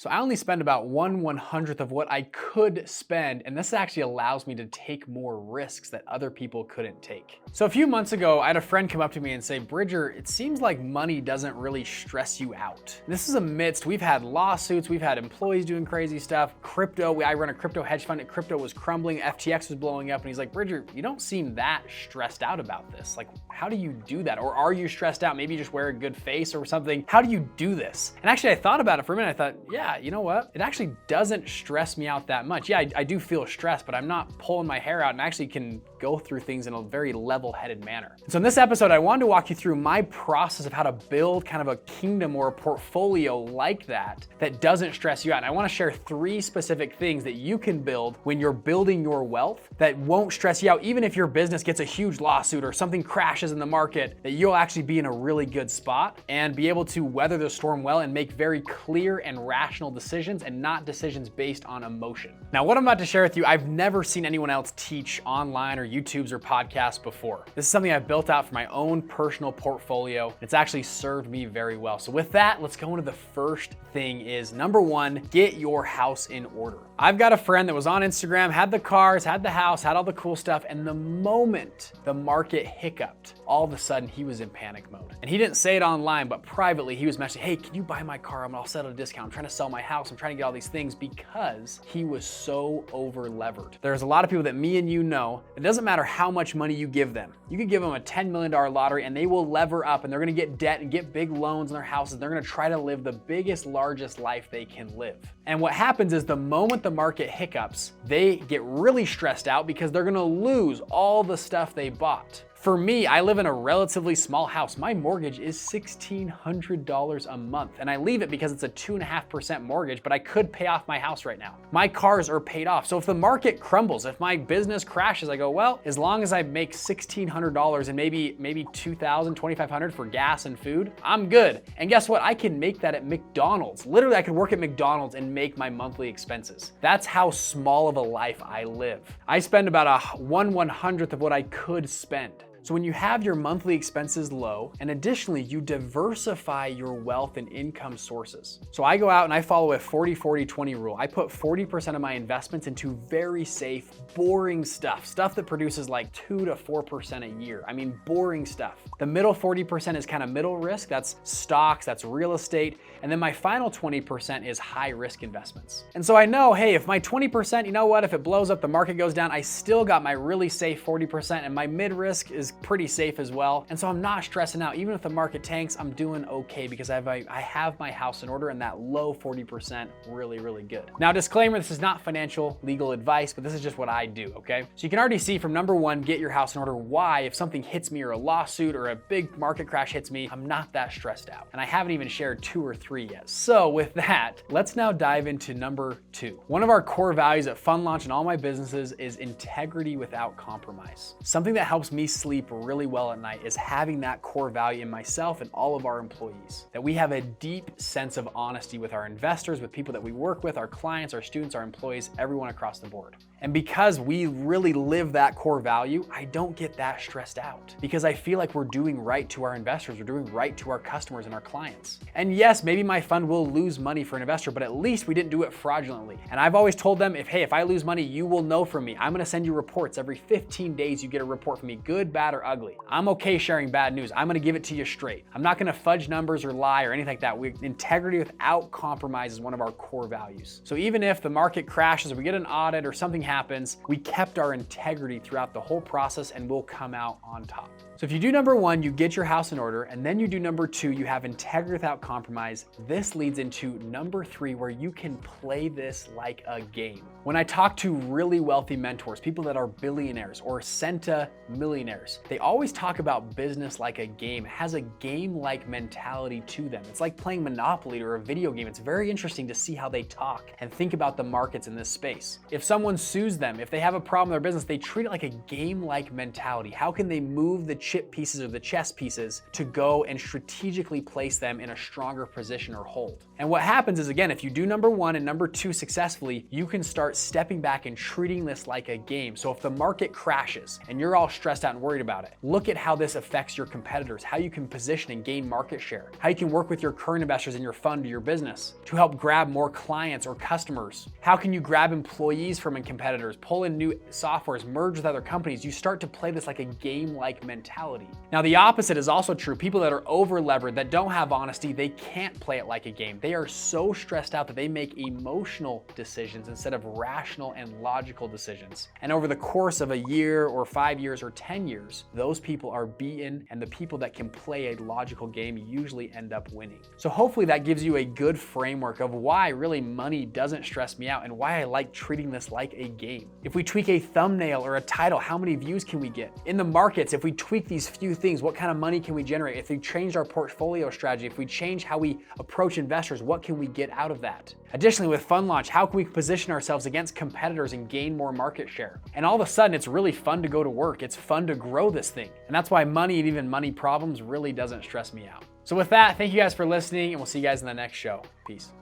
So I only spend about 1/100th of what I could spend, and this actually allows me to take more risks that other people couldn't take. So a few months ago, I had a friend come up to me and say, Bridger, it seems like money doesn't really stress you out. This is amidst, we've had lawsuits, we've had employees doing crazy stuff, crypto, I run a crypto hedge fund, and crypto was crumbling, FTX was blowing up, and he's like, Bridger, you don't seem that stressed out about this. Like, how do you do that? Or are you stressed out? Maybe you just wear a good face or something. How do you do this? And actually I thought about it for a minute. I thought, yeah, you know what? It actually doesn't stress me out that much. Yeah, I do feel stressed, but I'm not pulling my hair out and actually can go through things in a very level-headed manner. So in this episode, I wanted to walk you through my process of how to build kind of a kingdom or a portfolio like that doesn't stress you out. And I want to share 3 specific things that you can build when you're building your wealth that won't stress you out, even if your business gets a huge lawsuit or something crashes in the market, that you'll actually be in a really good spot and be able to weather the storm well and make very clear and rational decisions and not decisions based on emotion. Now, what I'm about to share with you, I've never seen anyone else teach online or YouTubes or podcasts before. This is something I've built out for my own personal portfolio. It's actually served me very well. So with that, let's go into the first thing is number 1, get your house in order. I've got a friend that was on Instagram, had the cars, had the house, had all the cool stuff, and the moment the market hiccuped, all of a sudden he was in panic mode. And he didn't say it online, but privately he was messaging, hey, can you buy my car? I'll settle a discount. I'm trying to sell my house. I'm trying to get all these things because he was so over levered. There's a lot of people that me and you know, it doesn't matter how much money you give them. You could give them a $10 million lottery and they will lever up and they're gonna get debt and get big loans in their houses. They're gonna try to live the biggest, largest life they can live. And what happens is the moment the market hiccups, they get really stressed out because they're gonna lose all the stuff they bought. For me, I live in a relatively small house. My mortgage is $1,600 a month, and I leave it because it's a 2.5% mortgage, but I could pay off my house right now. My cars are paid off. So if the market crumbles, if my business crashes, I go, well, as long as I make $1,600 and maybe $2,000, $2,500 for gas and food, I'm good. And guess what? I can make that at McDonald's. Literally, I could work at McDonald's and make my monthly expenses. That's how small of a life I live. I spend about a 1/100th of what I could spend. So when you have your monthly expenses low, and additionally, you diversify your wealth and income sources. So I go out and I follow a 40-40-20 rule. I put 40% of my investments into very safe, boring stuff that produces like 2 to 4% a year. I mean, boring stuff. The middle 40% is kind of middle risk. That's stocks, that's real estate. And then my final 20% is high risk investments. And so I know, hey, if my 20%, you know what, if it blows up, the market goes down, I still got my really safe 40% and my mid risk is pretty safe as well. And so I'm not stressing out. Even if the market tanks, I'm doing okay because I have my house in order and that low 40% really, really good. Now, disclaimer, this is not financial legal advice, but this is just what I do, okay? So you can already see from number 1, get your house in order, why if something hits me or a lawsuit or a big market crash hits me, I'm not that stressed out. And I haven't even shared 2 or 3 yet. So with that, let's now dive into number 2. One of our core values at Fund Launch and all my businesses is integrity without compromise. Something that helps me sleep really well at night is having that core value in myself and all of our employees. That we have a deep sense of honesty with our investors, with people that we work with, our clients, our students, our employees, everyone across the board. And because we really live that core value, I don't get that stressed out because I feel like we're doing right to our investors, we're doing right to our customers and our clients. And yes, maybe my fund will lose money for an investor, but at least we didn't do it fraudulently. And I've always told them, if I lose money, you will know from me. I'm gonna send you reports. Every 15 days, you get a report from me, good, bad, or ugly. I'm okay sharing bad news. I'm gonna give it to you straight. I'm not gonna fudge numbers or lie or anything like that. Integrity without compromise is one of our core values. So even if the market crashes or we get an audit or something happens, we kept our integrity throughout the whole process and we'll come out on top. So if you do number 1, you get your house in order, and then you do number 2, you have integrity without compromise. This leads into number 3, where you can play this like a game. When I talk to really wealthy mentors, people that are billionaires or centimillionaires, they always talk about business like a game. It has a game-like mentality to them. It's like playing Monopoly or a video game. It's very interesting to see how they talk and think about the markets in this space. If someone sues them, if they have a problem in their business, they treat it like a game-like mentality. How can they move the chip pieces or the chess pieces to go and strategically place them in a stronger position or hold? And what happens is, again, if you do number one and number two successfully, you can start stepping back and treating this like a game. So if the market crashes and you're all stressed out and worried about it, look at how this affects your competitors, how you can position and gain market share, how you can work with your current investors in your fund or your business to help grab more clients or customers. How can you grab employees from competitors, pull in new softwares, merge with other companies? You start to play this like a game-like mentality. Now, the opposite is also true. People that are over-levered, that don't have honesty, they can't play it like a game. They are so stressed out that they make emotional decisions instead of rational and logical decisions. And over the course of a year or 5 years or 10 years, those people are beaten, and the people that can play a logical game usually end up winning. So hopefully that gives you a good framework of why really money doesn't stress me out and why I like treating this like a game. If we tweak a thumbnail or a title, how many views can we get? In the markets, if we tweak these few things, what kind of money can we generate? If we change our portfolio strategy, if we change how we approach investors, what can we get out of that? Additionally, with Fund Launch, how can we position ourselves against competitors and gain more market share? And all of a sudden, it's really fun to go to work. It's fun to grow this thing. And that's why money and even money problems really doesn't stress me out. So with that, thank you guys for listening, and we'll see you guys in the next show. Peace.